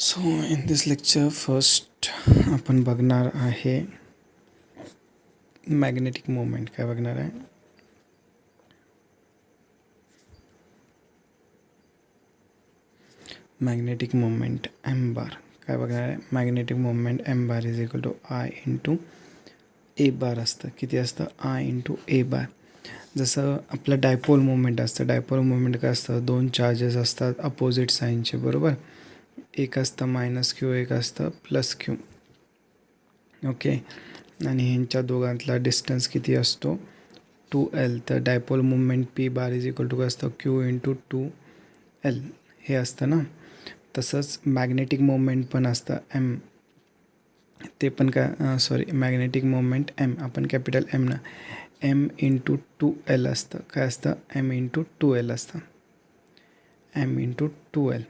So in this lecture first आपण बघणार आहे मॅग्नेटिक मोमेंट. काय बघणार आहे? Magnetic moment M bar. काय बघणार आहे? Magnetic moment M bar is equal to I into A bar असतं. किती असतं? I into A bar. जसं आपलं डायपोल मोमेंट असतं. डायपोल मोमेंट काय असतं? दोन चार्जेस असतात अपोजिट साईनचे, बरोबर. एक असतं मायनस क्यू, एक असतं प्लस क्यू. ओके. आणि ह्यांच्या दोघांतला डिस्टन्स किती असतो? 2L. तर dipole moment P bar is equal to काय असतं? क्यू इंटू 2L हे असतं ना. तसंच मॅग्नेटिक मुवमेंट पण असतं एम. ते पण काय मॅग्नेटिक मुवमेंट एम, आपण कॅपिटल एम ना, एम इंटू 2L असतं. काय असतं? एम इंटू 2L असतं. M into 2L.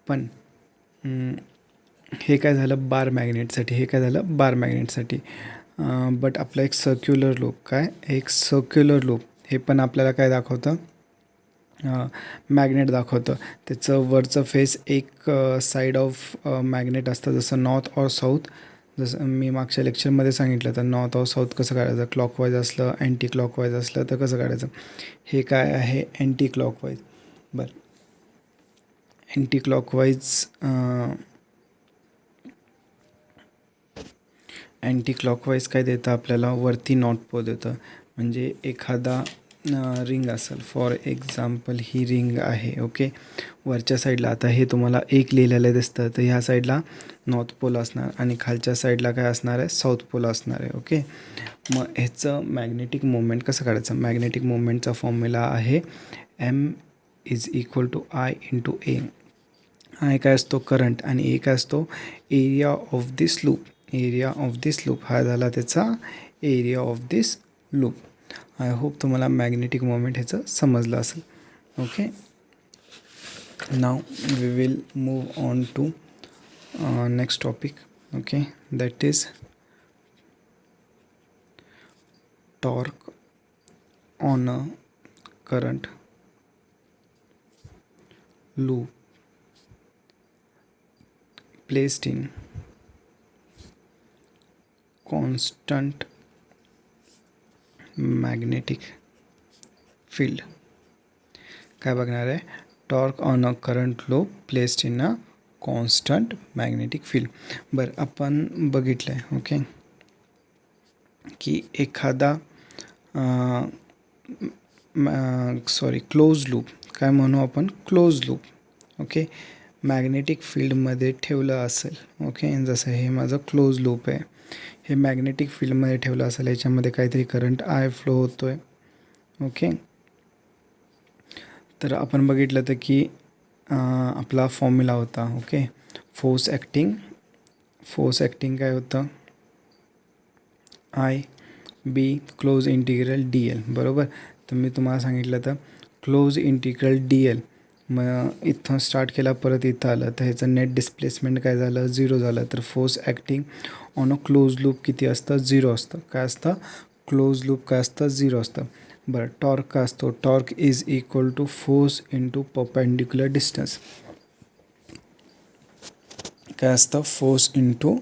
पण हे काय झालं? बार मॅग्नेटसाठी. हे काय झालं? बार मॅग्नेटसाठी. बट आपलं एक सर्क्युलर लूप. काय? एक सर्क्युलर लूप. हे पण आपल्याला काय दाखवतं? मॅग्नेट दाखवतं. त्याचं वरचं फेस एक साईड ऑफ मॅग्नेट असतं, जसं नॉर्थ और साऊथ. जसं मी मागच्या लेक्चरमध्ये सांगितलं, तर नॉर्थ और साऊथ कसं काढायचं? क्लॉकवाईज असलं, अँटी क्लॉकवाईज असलं तर कसं काढायचं? हे काय आहे? Anti clockwise. बरं, अँटी क्लॉकवाईज अँटी क्लॉकवाईज काय देतं आपल्याला? वरती नॉर्थ पोल देतं. म्हणजे एखादा रिंग असेल, फॉर एक्झाम्पल ही रिंग आहे. ओके. वरच्या साईडला आता हे तुम्हाला एक लिहिलेलं दिसतं, तर ह्या साईडला नॉर्थ पोल असणार आणि खालच्या साईडला काय असणार आहे? साऊथ पोल असणार आहे. ओके. मग ह्याचं मॅग्नेटिक मुवमेंट कसं काढायचं? मॅग्नेटिक मुवमेंटचा फॉर्म्युला आहे M is equal to I into A. I काय असतो? करंट. आणि ए काय असतो? Area of this loop. Area of this loop हा झाला त्याचा area of this loop. I hope तुम्हाला मॅग्नेटिक मोमेंट ह्याचं समजलं असेल. Okay. Now we will move on to next topic. Okay, that is torque on a current loop placed in constant magnetic field. काय बघणार आहे? Torque on a current loop placed in a constant magnetic field. बरं, आपण बघितलं आहे okay की एखादा close loop, काय म्हणू आपण? Close loop. ओके. मॅग्नेटिक फील्डमध्ये ठेवलं असेल. ओके. जसं हे माझं क्लोज लूप आहे, हे मॅग्नेटिक फील्डमध्ये ठेवलं असेल, याच्यामध्ये काहीतरी करंट आय फ्लो होतो आहे. ओके. तर आपण बघितलं तर की आपला फॉर्म्युला होता. ओके. फोर्स ॲक्टिंग काय होतं? I be close integral D L, बरोबर. तर मी तुम्हाला सांगितलं तर क्लोज इंटिग्रल डी एल. मग इथं स्टार्ट केला, परत इथं आलं, तर ह्याचं नेट डिस्प्लेसमेंट काय झालं? 0 झालं. तर force acting on a close loop किती असतं? 0 असतं. काय असतं? क्लोज लूप काय असतं? 0 असतं. बरं, टॉर्क काय असतो? Torque is equal to force into perpendicular distance. काय असतं? Force into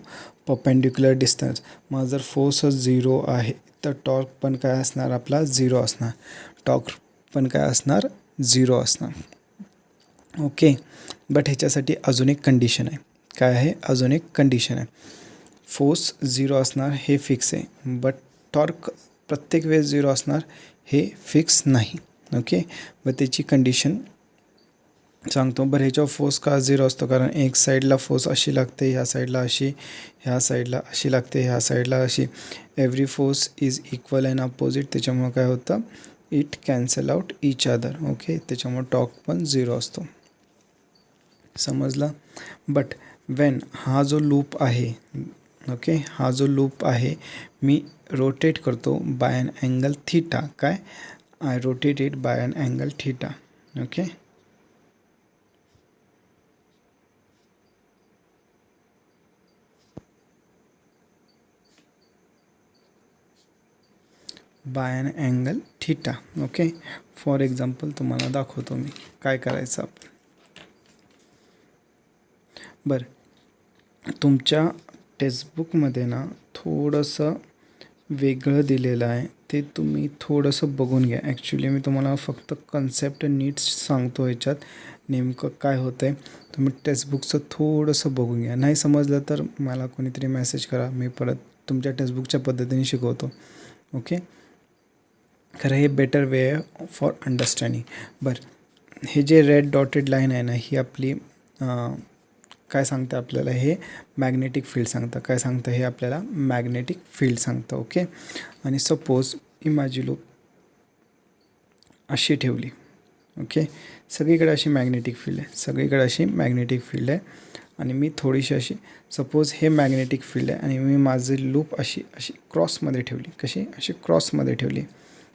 perpendicular distance. मग जर फोर्सच 0 आहे तर टॉर्क पण काय असणार? आपला 0 असणार. टॉर्क पण काय असणार? 0 असणार. ओके. बट ह्याच्यासाठी अजून एक कंडिशन आहे. काय आहे? अजून एक कंडिशन आहे. फोर्स 0 असणार हे फिक्स आहे, बट टॉर्क प्रत्येक वेळेस 0 असणार हे फिक्स नाही. ओके. व त्याची कंडिशन सांगतो. बरं, ह्याच्यावर फोर्स का 0 असतो? कारण एक साईडला फोर्स अशी लागते, ह्या साईडला अशी, ह्या साईडला अशी लागते, ह्या साईडला अशी. Every force is equal and opposite. त्याच्यामुळं काय होतं? It cancel out each other. Okay. त्याच्यामुळं टॉर्क पण 0 असतो. समजलं? बट वेन हा जो लूप आहे, ओके, हा जो लूप आहे, मी रोटेट करतो बाय अन अँगल थीटा. काय? I rotate it by an angle theta. Okay. By an angle theta. Okay. For example तुम्हाला दाखवतो मी काय करायचं आपण. बरं, तुमच्या टेक्स्टबुकमध्ये ना थोडंसं वेगळं दिलेलं आहे, ते तुम्ही थोडंसं बघून घ्या. ॲक्च्युली मी तुम्हाला फक्त कन्सेप्ट नीट सांगतो, याच्यात नेमकं काय होतं आहे. तुम्ही टेक्स्टबुकचं थोडंसं बघून घ्या. नाही समजलं तर मला कोणीतरी मेसेज करा, मी परत तुमच्या टेक्स्टबुकच्या पद्धतीने शिकवतो. ओके, खरं हे बेटर वे आहे फॉर अंडरस्टँडिंग. बरं, हे जे रेड डॉटेड लाईन आहे ना, ही आपली काय सांगतं आपल्याला, हे मॅग्नेटिक फील्ड सांगतं. काय सांगतं हे आपल्याला? मॅग्नेटिक फील्ड सांगतं. ओके, आणि सपोज इमॅजिन लूप अशी ठेवली. ओके, सगळीकडे अशी मॅग्नेटिक फील्ड आहे, सगळीकडे अशी मॅग्नेटिक फील्ड आहे, आणि मी थोडीशी अशी, सपोज हे मॅग्नेटिक फील्ड आहे आणि मी माझी लूप अशी अशी क्रॉसमध्ये ठेवली. कशी? अशी क्रॉसमध्ये ठेवली.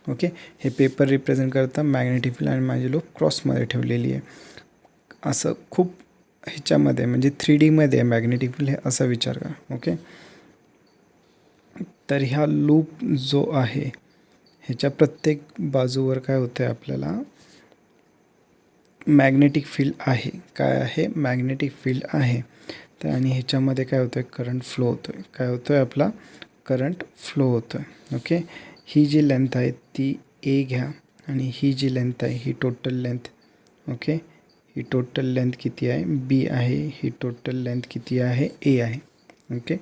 ओके, हे पेपर रिप्रेझेंट करतं मॅग्नेटिक फील्ड आणि माझी लूप क्रॉसमध्ये ठेवलेली आहे. असं खूप ह्याच्यामध्ये म्हणजे 3Dमध्ये आहे मॅग्नेटिक फील्ड, हे असा विचार करा. ओके, तर ह्या लूप जो आहे ह्याच्या प्रत्येक बाजूवर काय होतं आहे, आपल्याला मॅग्नेटिक फील्ड आहे. काय आहे? मॅग्नेटिक फील्ड आहे. तर आणि ह्याच्यामध्ये काय होतं आहे? करंट फ्लो होतो आहे. काय होतो आहे? आपला करंट फ्लो होतो आहे. ओके, ही जी लेंथ आहे ती ए घ्या, आणि ही जी लेंथ आहे ही टोटल लेंथ. ओके, ही टोटल लेंथ किती आहे? बी आहे. ही टोटल लेंथ किती आहे? ए आहे. ओके,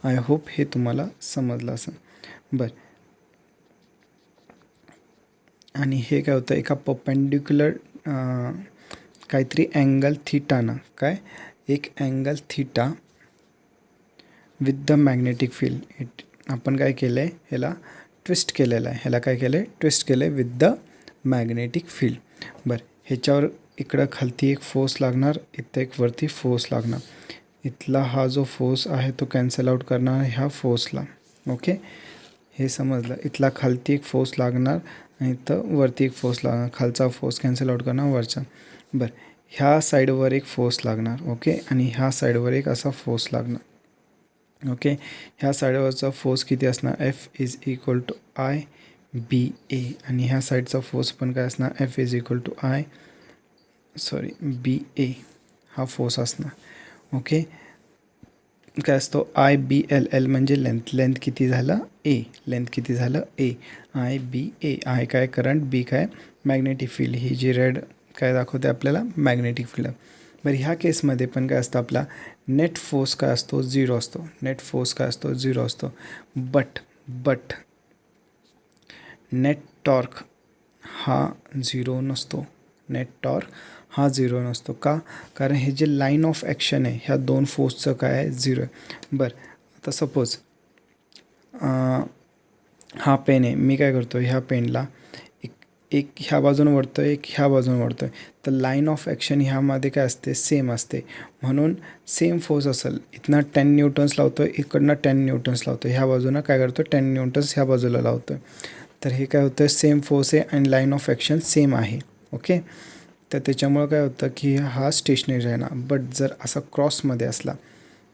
आय होप हे तुम्हाला समजलं असेल. बरं, आणि हे काय होतं? एका परपेंडिक्युलर काहीतरी अँगल थीटानं, काय एक angle theta with the magnetic field, आपण काय केलं आहे? ह्याला ट्विस्ट केलेलं आहे. ह्याला काय केलं आहे? ट्विस्ट केलं आहे विथ द मॅग्नेटिक फील्ड. बरं, ह्याच्यावर इकडं खालती एक फोर्स लागणार, इथं एक वरती फोर्स लागणार. इथला हा जो फोर्स आहे तो कॅन्सल आउट करणार ह्या फोर्सला. ओके, हे समजलं. इथला खालती एक फोर्स लागणार आणि इथं वरती एक फोर्स लागणार. खालचा फोर्स कॅन्सल आउट करणार वरचा. बरं, ह्या साईडवर एक फोर्स लागणार. ओके, आणि ह्या साईडवर एक असा फोर्स लागणार. ओके, ह्या साईडवरचा फोर्स किती असणार? F is equal to I B A, आणि ह्या साईडचा फोर्स पण काय असणार? F is equal to B A हा फोर्स असणार. ओके, काय असतो? आय बी एल, एल म्हणजे लेंथ, लेंथ किती झालं? ए, लेंथ किती झालं? A. I B A, I काय? करंट, बी काय? Magnetic field. ही जी रेड काय दाखवते आपल्याला? Magnetic field. बरं, ह्या केसमध्ये पण काय असतं? आपला नेट फोर्स काय असतो? 0 असतो. नेट फोर्स काय असतो? 0 असतो. बट नेट टॉर्क हा 0 नसतो. नेट टॉर्क हा 0 नसतो. का? कारण हे जे लाईन ऑफ ॲक्शन आहे ह्या दोन फोर्सचं काय आहे? 0 आहे. बरं, आता सपोज हा पेन आहे, मी काय करतो? ह्या पेनला एक ह्या बाजून वळतो आहे, एक ह्या बाजून वळतो आहे, तर लाईन ऑफ ॲक्शन ह्यामध्ये काय असते? सेम असते. म्हणून सेम फोर्स असेल, इथनं 10 न्यूटन्स लावतो आहे, इकडनं 10 न्यूटन्स लावतो आहे, ह्या बाजूनं काय करतो? 10 न्यूटन्स ह्या बाजूला लावतो आहे. तर हे काय होतं? सेम फोर्स आहे आणि लाईन ऑफ ॲक्शन सेम आहे. ओके, तर त्याच्यामुळं काय होतं की हा स्टेशनरी आहे ना. बट जर असा क्रॉसमध्ये असला,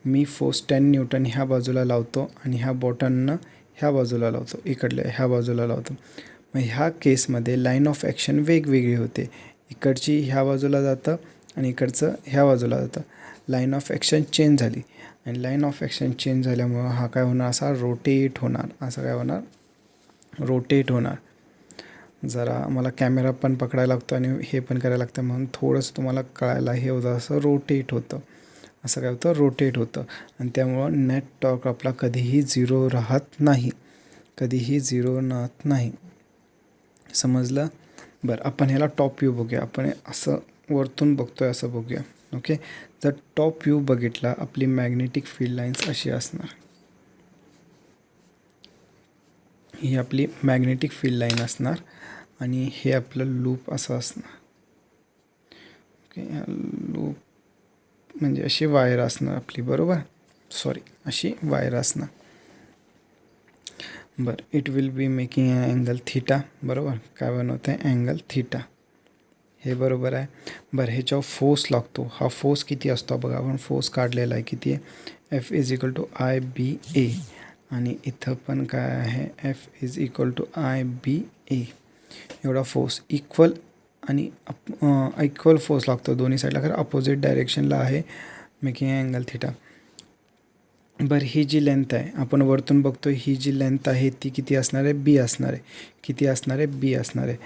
मी फोर्स 10 न्यूटन ह्या बाजूला लावतो आणि ह्या बॉटननं ह्या बाजूला लावतो, इकडल्या ह्या बाजूला लावतो, मग ह्या केसमध्ये लाईन ऑफ ॲक्शन वेगवेगळी होते. इकडची ह्या बाजूला जातं आणि इकडचं ह्या बाजूला जातं. लाईन ऑफ ॲक्शन चेंज झाली, आणि लाईन ऑफ ॲक्शन चेंज झाल्यामुळं हा काय होणार? असा रोटेट होणार. असं काय होणार? रोटेट होणार. जरा मला कॅमेरा पण पकडायला लागतो आणि हे पण करायला लागतं, म्हणून थोडंसं तुम्हाला कळायला हे होतं. असं रोटेट होतं. असं काय होतं? रोटेट होतं. आणि त्यामुळं नेट टॉर्क आपला कधीही 0 राहत नाही. कधीही 0 राहत नाही. समजलं? बरं, आपण ह्याला टॉप व्ह्यू बघूया. आपण असं वरतून बघतो आहे असं बघूया. ओके, जर टॉप व्ह्यू बघितला, आपली मॅग्नेटिक फील्ड लाईन्स अशी असणार. ही आपली मॅग्नेटिक फील्ड लाईन असणार आणि हे आपलं लूप असं असणार. ओके, लूप म्हणजे अशी वायर असणार आपली, बरोबर? अशी वायर असणार. बरं, it will be making angle theta, बरोबर? काय बनवतं आहे? Angle theta. हे बरोबर आहे. बरं, ह्याच्यावर फोर्स लागतो. हा फोर्स किती असतो? बघा, आपण फोर्स काढलेला आहे. किती आहे? F is equal to I B A, आणि इथं पण काय आहे? F is equal to I B A. एवढा फोर्स इक्वल आणि इक्वल फोर्स लागतो दोन्ही साईडला. खरं अपोजिट डायरेक्शनला आहे. Making angle theta. बरं ही जी लेंथ आहे आपण वरतून बघतो ही जी लेंथ आहे ती किती असणार आहे, बी असणार आहे. किती असणार आहे, बी असणार आहे.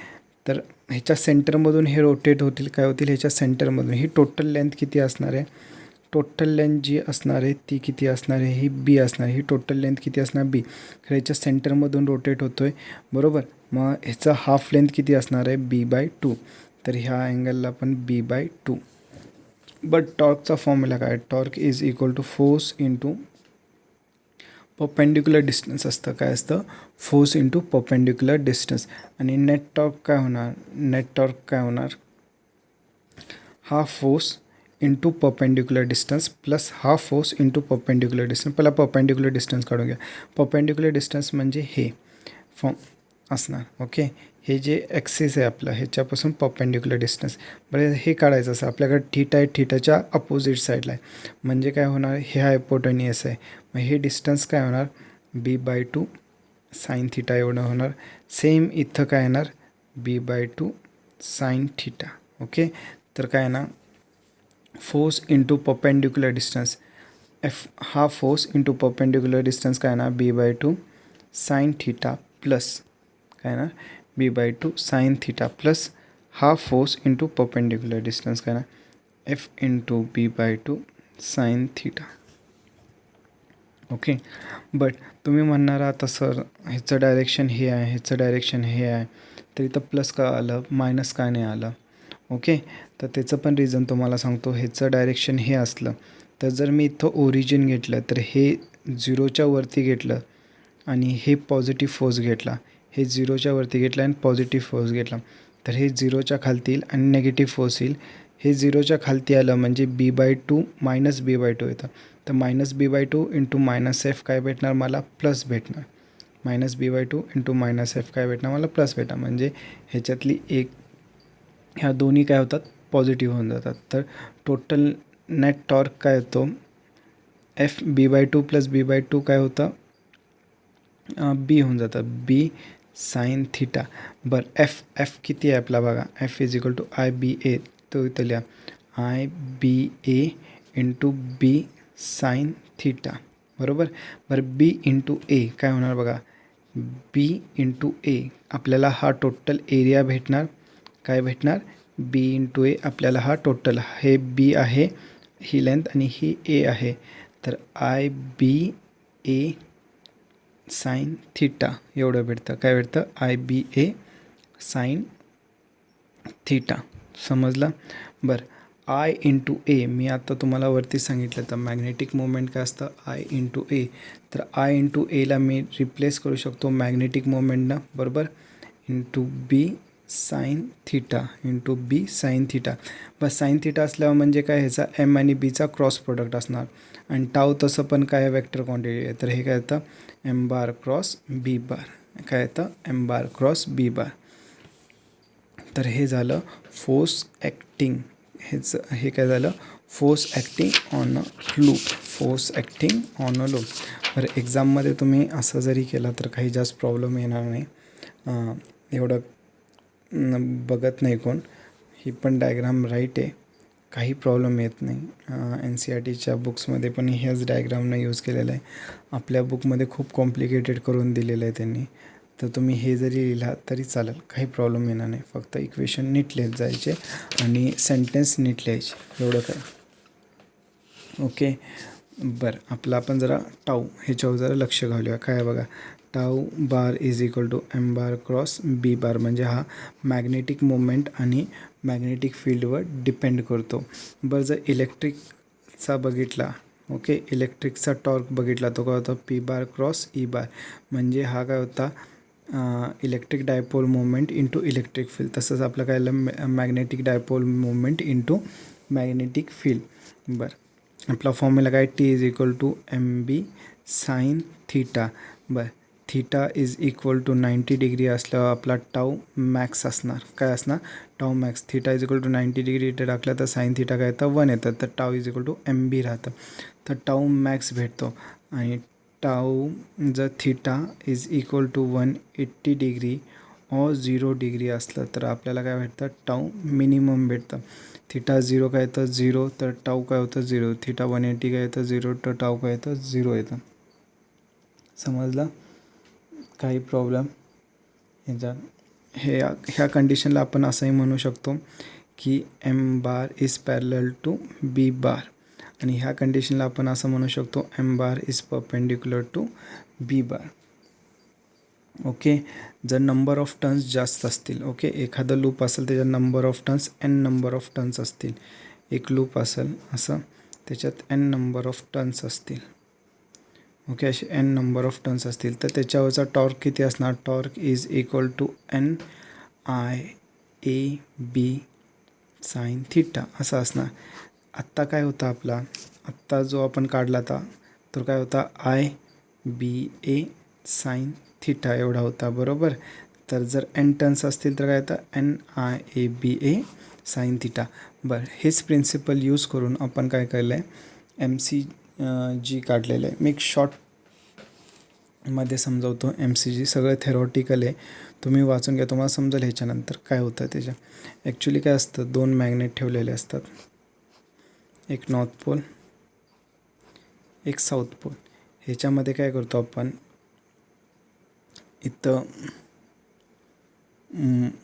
तर ह्याच्या सेंटरमधून हे रोटेट होतील, काय होतील ह्याच्या सेंटरमधून. ही टोटल लेंथ किती असणार आहे, टोटल लेंथ जी असणार आहे ती किती असणार आहे, ही बी असणार आहे. ही टोटल लेंथ किती असणार, बी. ह्याच्या सेंटरमधून रोटेट होतो आहे बरोबर. मग ह्याचा हाफ लेंथ किती असणार आहे, b/2. तर ह्या अँगलला आपण b/2. बट टॉर्कचा फॉर्म्युला काय, torque is equal to force into perpendicular distance असतं. काय असतं, फोर्स इंटू परपेंडिक्युलर डिस्टन्स. आणि नेट टॉर्क काय होणार, नेट टॉर्क काय होणार, हा force into perpendicular distance plus हा फोर्स इंटू परपेंडिक्युलर डिस्टन्स. पहिला परपेंडिक्युलर डिस्टन्स काढून घ्या. परपेंडिक्युलर डिस्टन्स म्हणजे हे फॉर्म असणार. ओके, हे जे ॲक्सिस आहे आपलं ह्याच्यापासून परपेंडिक्युलर डिस्टन्स. बरं हे काढायचं असं आपल्याकडे थीटा आहे, थीटाच्या अपोजिट साईडला आहे. म्हणजे काय होणार, हे हायपोटेनियस आहे. मग हे डिस्टन्स काय होणार, b/2 साईन थिटा एवढं होणार. सेम इथं काय येणार, b/2 साईन थिटा. ओके, तर काय ना, फोर्स इंटू परपेंडिक्युलर डिस्टन्स, हा फोर्स इंटू परपेंडिक्युलर डिस्टन्स काय ना, b/2 साईन थिटा प्लस काय ना, b/2 साईन थिटा प्लस हा फोर्स इंटू परपेंडिक्युलर डिस्टन्स काय ना, f into b/2 sine theta. Okay, but तुम्ही म्हणणार आता सर ह्याचं डायरेक्शन हे आहे, ह्याचं डायरेक्शन हे आहे, तर इथं प्लस का आलं, मायनस का नाही आलं. ओके, तर त्याचं पण रिझन तुम्हाला सांगतो. ह्याचं डायरेक्शन हे असलं तर जर मी इथं ओरिजिन घेतलं तर हे 0च्या वरती घेतलं आणि हे पॉझिटिव्ह फोर्स घेतला, हे 0च्या वरती घेतलं आणि पॉझिटिव्ह फोर्स घेतला, तर हे 0च्या खालती येईल आणि नेगेटिव्ह फोर्स येईल. हे 0च्या खालती आलं म्हणजे b/2 मायनस b/2 येतं. तर minus b/2 into minus F काय भेटणार मला, प्लस भेटणार. Minus b/2 into minus F काय भेटणार मला, प्लस भेटणार. म्हणजे ह्याच्यातली एक, ह्या दोन्ही काय होतात, पॉझिटिव्ह होऊन जातात. तर टोटल नेट टॉर्क काय होतो, एफ b/2 प्लस b/2 काय होतं, बी होऊन जातं, बी साईन थिटा. बरं एफ किती आहे आपला बघा, F is equal to IBA. तो इथं लिहा IBA into B sine theta बरोबर. बरं बी इंटू ए काय होणार बघा, बी इंटू ए आपल्याला हा टोटल एरिया भेटणार. काय भेटणार, बी इंटू ए आपल्याला हा टोटल, हे बी आहे ही लेंथ आणि ही ए आहे. तर IBA साईन थिटा एवढं भेटतं. काय भेटतं, IBA साईन थिटा. समजलं. बरं आय इंटू ए मी आता तुम्हाला वरती सांगितलं तर मॅग्नेटिक मोमेंट काय असतं, आय इंटू ए. तर आय इंटू एला मी रिप्लेस करू शकतो मॅग्नेटिक मोमेंटनं बरोबर, into B sine theta into B sine theta. बस साईन थिटा असल्यावर म्हणजे काय, ह्याचा एम आणि बीचा क्रॉस प्रोडक्ट असणार. आणि टाव तसं पण काय वेक्टर क्वांटिटी आहे, तर हे काय येतं एम बार क्रॉस बी बार. काय येतं एम बार क्रॉस बी बार. तर हे झालं फोर्स ॲक्टिंग. हे काय झालं, force acting on a loop, force acting on a loop. बरं एक्झाममध्ये तुम्ही असं जरी केलं तर काही जास्त प्रॉब्लेम येणार नाही. एवढं बघत नाही कोण. ही पण डायग्राम राईट आहे, काही प्रॉब्लेम येत नाही. NCERTच्या बुक्समध्ये पण ह्याच डायग्रामनं यूज केलेलं आहे. आपल्या बुकमध्ये खूप कॉम्प्लिकेटेड करून दिलेलं आहे त्यांनी. तर तुम्ही हे जरी लिहिला तरी चालेल, काही प्रॉब्लेम येणार नाही. फक्त इक्वेशन नीट लिहित जायचे आणि सेंटेन्स नीट लिहायचे, एवढं काय. ओके, बरं आपलं आपण जरा टाऊ ह्याच्यावर जरा लक्ष घालूया. काय बघा, tau bar is equal to M bar cross B bar. म्हणजे हा मॅग्नेटिक मोमेंट आणि मॅग्नेटिक फील्डवर डिपेंड करतो. बरं जर इलेक्ट्रिकचा बघितला, ओके इलेक्ट्रिकचा टॉर्क बघितला तो काय होता, P bar cross E bar. म्हणजे हा काय होता, electric dipole moment into electric field. तसंच आपलं काय आलं, magnetic dipole moment into magnetic field. बरं आपला फॉर्म्युला काय, T is equal to MB sine theta. बरं theta is equal to 90 degree असल्यावर आपला टाऊ मॅक्स असणार. काय असणार, tau max. Theta is equal to 90 degree इथे टाकलं तर साईन थिटा काय येतं 1 येतं. तर tau is equal to MB राहतं. तर टाऊ मॅक्स भेटतो. आणि टाऊ जर theta is equal to 180 degree और 0 डिग्री असलं तर आपल्याला काय भेटतं, टाऊ मिनिमम भेटतं. थिटा 0 काय येतं 0, तर टाऊ काय होतं 0. थिटा 180 काय येतं 0, तर टाऊ काय येतं 0 येतं. समजलं? काही प्रॉब्लेम ह्याच्यात? ह्या कंडिशनला आपण असंही म्हणू शकतो की M bar is parallel to B bar, आणि ह्या कंडिशनला आपण असं म्हणू शकतो M bar is perpendicular to B bar. Okay. जर नंबर ऑफ टर्न्स जास्त असतील, ओके, एखादं लूप असेल त्याच्यात number of turns N number of turns असतील, एक लूप असेल असं त्याच्यात एन नंबर ऑफ टर्न्स असतील, ओके, असे एन नंबर ऑफ टर्न्स असतील, तर त्याच्यावरचा टॉर्क किती असणार? Torque is equal to N I A B sine theta असं असणार. आत्ता काय होता आपला, आत्ता जो आपण काढला होता तो काय होता? I B A sine theta एवढा होता, बरोबर. तर जर एन टर्न्स असतील तर काय होतं? N I A B A sine theta. बरं, हेच प्रिन्सिपल यूज करून आपण काय केलं आहे, एम सी जी काढलेलं आहे. मी एक शॉर्टमध्ये समजवतो. एम सी जी सगळं थेरॉटिकल आहे, तुम्ही वाचून घ्या, तुम्हाला समजेल ह्याच्यानंतर काय होतं त्याच्या. ॲक्च्युली काय असतं, 2 मॅग्नेट ठेवलेले असतात, एक नॉर्थ पोल एक साऊथ पोल. ह्याच्यामध्ये काय करतो आपण, इथं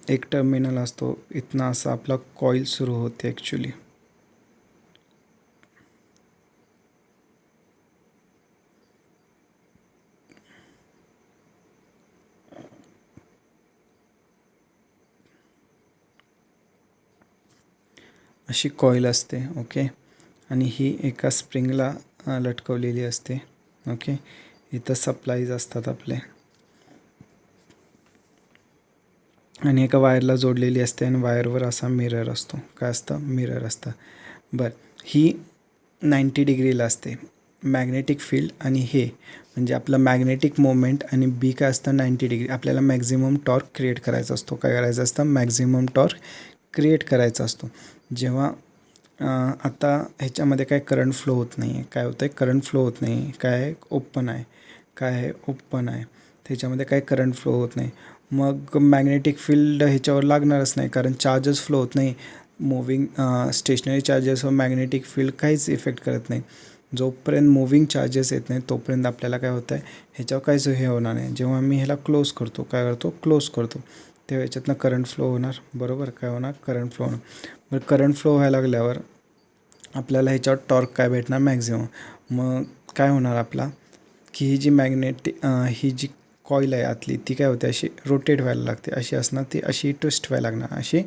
एक टर्मिनल असतो, इथनं असं आपला कॉईल सुरू होते ॲक्च्युली. अशी कॉईल असते, ओके, आणि ही एका स्प्रिंगला लटकवलेली असते, ओके. इथं सप्लाईज असतात आपले, आणि एका वायरला जोडलेली असते, आणि वायरवर असा मिरर असतो. काय असतं? मिरर असतं. बरं, ही 90 डिग्रीला असते मॅग्नेटिक फील्ड, आणि हे म्हणजे आपलं मॅग्नेटिक मोमेंट, आणि बी काय असतं? 90 डिग्री. आपल्याला मॅक्झिमम टॉर्क क्रिएट करायचा असतो. काय करायचं असतं? मॅक्झिमम टॉर्क क्रिएट करायचा असतो. जेव्हा आता ह्याच्यामध्ये काय करंट फ्लो होत नाही आहे, काय होतं आहे? करंट फ्लो होत नाही. काय आहे? ओपन आहे. काय आहे? ओपन आहे. त्याच्यामध्ये काय करंट फ्लो होत नाही. मग मॅग्नेटिक फील्ड ह्याच्यावर लागणारच नाही, कारण चार्जेस फ्लो होत नाही. मूविंग स्टेशनरी चार्जेसवर मॅग्नेटिक फील्ड काहीच इफेक्ट करत नाही. जोपर्यंत मूविंग चार्जेस येत नाही तोपर्यंत आपल्याला काय होतं आहे, ह्याच्यावर काहीच हे होणार नाही. जेव्हा मी ह्याला क्लोज करतो, काय करतो? क्लोज करतो, तेव्हा ह्याच्यातनं करंट फ्लो होणार, बरोबर. काय होणार? करंट फ्लो होणार. मग करंट फ्लो व्हायला लागल्यावर आपल्याला ह्याच्यावर टॉर्क काय भेटणार? मॅक्झिमम. मग काय होणार आपला, की ही जी ही जी कॉईल आहे आतली, ती काय होते? अशी रोटेट व्हायला लागते, अशी असणार ती, अशी ट्विस्ट व्हायला लागणार, अशी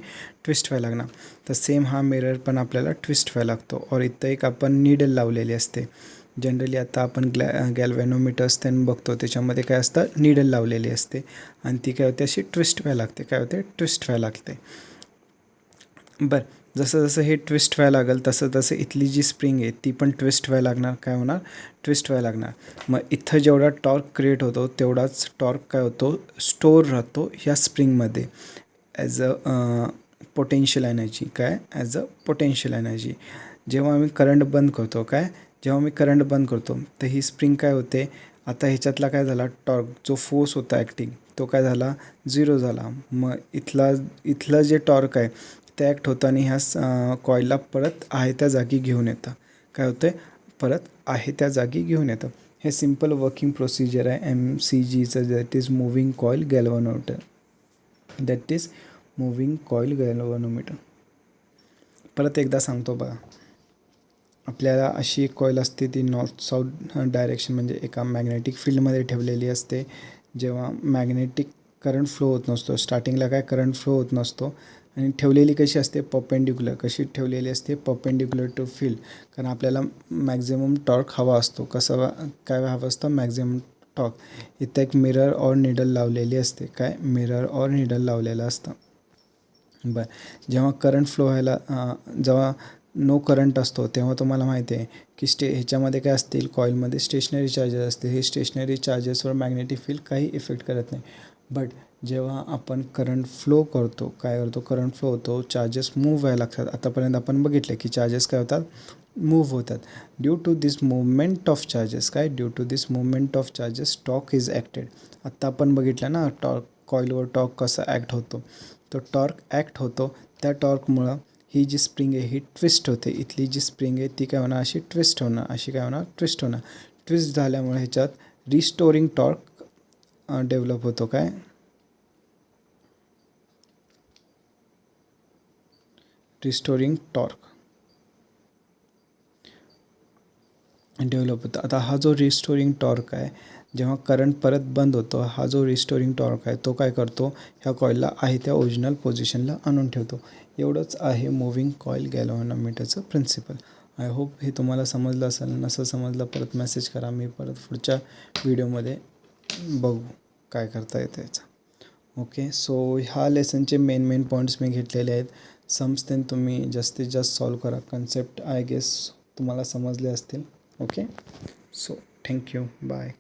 ट्विस्ट व्हायला लागणार. तर सेम हा मिरर पण आपल्याला ट्विस्ट व्हायला लागतो. और इथं एक आपण नीडल लावलेली असते. जनरली आता आपण गॅल्व्हॅनोमीटर्स त्यांनी बघतो, त्याच्यामध्ये काय असतं? नीडल लावलेली असते, आणि ती काय होते? अशी ट्विस्ट व्हायला लागते. काय होते? ट्विस्ट व्हायला लागते. बरं, जसं जसं हे ट्विस्ट व्हायला लागेल तसं तसं इथली जी स्प्रिंग आहे ती पण ट्विस्ट व्हायला लागणार. काय होणार? ट्विस्ट व्हायला लागणार. मग इथं जेवढा टॉर्क क्रिएट होतो तेवढाच टॉर्क काय होतो? स्टोअर राहतो ह्या स्प्रिंगमध्ये ॲज अ पोटेन्शियल एनर्जी. काय? As a potential energy. जेव्हा मी करंट बंद करतो, काय? जेव्हा मी करंट बंद करतो तर ही स्प्रिंग काय होते? आता ह्याच्यातला काय झाला? टॉर्क जो फोर्स होता ॲक्टिंग तो काय झाला? 0 झाला. मग इथलं जे टॉर्क आहे ते ॲक्ट होतं, आणि ह्या कॉईलला परत आहे त्या जागी घेऊन येतं. काय होतं आहे? परत आहे त्या जागी घेऊन येतं. हे सिम्पल वर्किंग प्रोसिजर आहे एम सी जीचं, that is moving coil galvanometer. That is moving coil galvanometer. परत एकदा सांगतो बघा. आपल्याला अशी एक कॉईल असते, ती नॉर्थ साऊथ डायरेक्शन म्हणजे एका मॅग्नेटिक फील्डमध्ये ठेवलेली असते. जेव्हा मॅग्नेटिक करंट फ्लो होत नसतो, स्टार्टिंगला काय करंट फ्लो होत नसतो, आणि ठेवलेली कशी असते? परपेंडिक्युलर. कशी ठेवलेली असते? Perpendicular to field. कारण आपल्याला मॅक्झिमम टॉर्क हवा असतो. कसं काय हवं असतं? Maximum torque. इथं एक मिरर और निडल लावलेली असते. काय? मिरर और निडल लावलेलं असतं. बरं, जेव्हा करंट फ्लो व्हायला जेव्हा नो करंट असतो तेव्हा तुम्हाला माहिती आहे की ह्याच्यामध्ये काय असतील? कॉईलमध्ये स्टेशनरी चार्जेस असतील. हे स्टेशनरी चार्जेसवर मॅग्नेटिक फील्ड काही इफेक्ट करत नाही. बट जेव्हा आपण करंट फ्लो करतो, काय करतो? करंट फ्लो होतो, चार्जेस मूव्ह व्हायला लागतात. आतापर्यंत आपण बघितलं की चार्जेस काय होतात? मूव्ह होतात. Due to this movement of charges, काय? Due to this movement of charges torque is acted. आत्ता आपण बघितलं ना टॉर्क, कॉईलवर टॉर्क कसा ॲक्ट होतो. तो टॉर्क ॲक्ट होतो, त्या टॉर्कमुळं ही जी स्प्रिंग आहे ही ट्विस्ट होते. इथली जी स्प्रिंग आहे ती काय होणार, अशी ट्विस्ट होणार, अशी काय होणार, ट्विस्ट होणार. ट्विस्ट झाल्यामुळे ह्याच्यात रिस्टोरिंग टॉर्क डेव्हलप होतो. काय रिस्टोरिंग टॉर्क डेव्हलप होतं. आता हा जो रिस्टोरिंग टॉर्क आहे, जेव्हा करंट परत बंद होतो, हा जो रिस्टोरिंग टॉर्क आहे तो काय करतो, ह्या कॉईलला आहे त्या ओरिजिनल पोझिशनला आणून ठेवतो. एवढंच आहे मूव्हिंग कॉईल गॅल्व्हनोमीटरचं प्रिन्सिपल. आय होप हे तुम्हाला समजलं असेल. नसं समजलं परत मेसेज करा, मी परत पुढच्या व्हिडिओमध्ये बघू काय करता येतं याचं. ओके, सो ह्या लेसनचे मेन पॉईंट्स मी घेतलेले आहेत. सम्स ते तुम्ही जास्तीत जास्त सॉल्व करा. कन्सेप्ट आय गेस तुम्हाला समजले असतील. Okay, so thank you, bye.